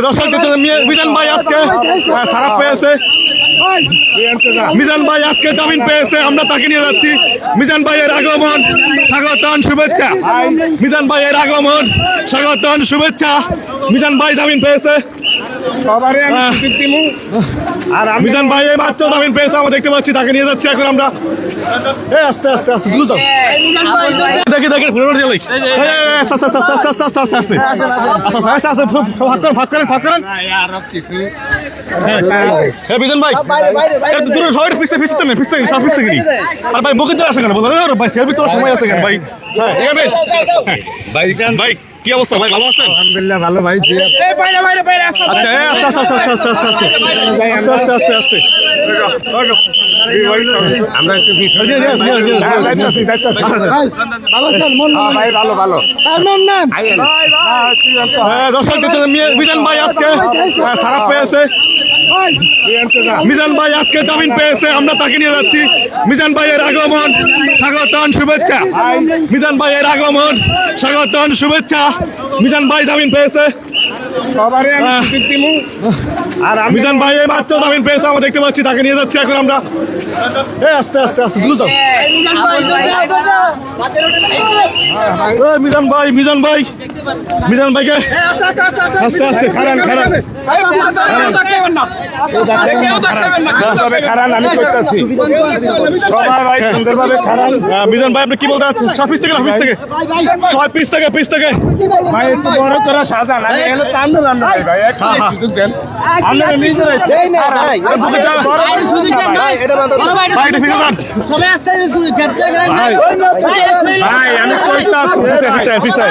দর্শক মিজান ভাই আজকে সারা পেয়েছে। মিজান ভাই আজকে জামিন পেয়েছে, আমরা তাকে নিয়ে যাচ্ছি। মিজান ভাইয়ের আগমন, স্বাগতন, শুভেচ্ছা। মিজান ভাইয়ের আগমন, স্বাগতন, শুভেচ্ছা। মিজান ভাই জামিন পেয়েছে। মিজান ভাই এই মাত্র জামিন পেয়েছে, আমরা দেখতে পাচ্ছি, তাকে নিয়ে যাচ্ছি এখন আমরা। আস্তে আস্তে আস্তে দ্রুত দেখি দেখি আস্তে আস্তে আস্তে আস্তে আস্তে আস্তে আস্তে আস্তে আস্তে ভাগ করেন ভাগ করেন। মিজান ভাই দূরে সবাই পিছিয়ে পিছিয়ে নেই, পিছিয়ে সব পিছিয়ে গেলি। আর ভাই মুখে দিয়ে আসে কেন বলো ভাই, সেলফি তোর সময় আছে কেন ভাই? ভাই ভাই কি অবস্থা ভাই, ভালো আছেন? আলহামদুলিল্লাহ ভালো ভাই। আচ্ছা আস্তে আস্তে আস্তে আস্তে আস্তে আস্তে আস্তে আস্তে আস্তে আমরা একটু ভালো ভালো। দর্শক মিজান ভাই আজকে সারা পেয়েছে। মিজান ভাই আজকে জামিন পেয়েছে, আমরা তাকে নিয়ে যাচ্ছি। মিজান ভাইয়ের আগমন, স্বাগতন, শুভেচ্ছা। মিজান ভাইয়ের আগমন, স্বাগতন, শুভেচ্ছা। মিজান ভাই জামিন পেয়েছে। মিজান ভাই এই মাত্র জামিন পেয়েছে, আমরা দেখতে পাচ্ছি, তাকে নিয়ে যাচ্ছি এখন আমরা। আস্তে আস্তে আস্তে দ্রুত মিজান ভাই, মিজান ভাই, মিজান ভাইকে আস্তে আস্তে খারান খারান খারান আমি করতেছি সবাই ভাই সুন্দরভাবে খারান। মিজান ভাই আপনি কি বলতে চাচ্ছেন? সব পিস থেকে পিস থেকে সব পিস থেকে পিস থেকে ভাই একটু বড় করে সাজান। আমি এখানে টানো রান্না ভাই ভাই একটু সুযোগ দেন। আপনারা নিজেরাই দেই না ভাই, সুযোগ দেন ভাই, ভাই এটা ফিরে যান সবাই আসতে সুযোগ দেন ভাই ভাই আমি কইতাছি পিছে পিছে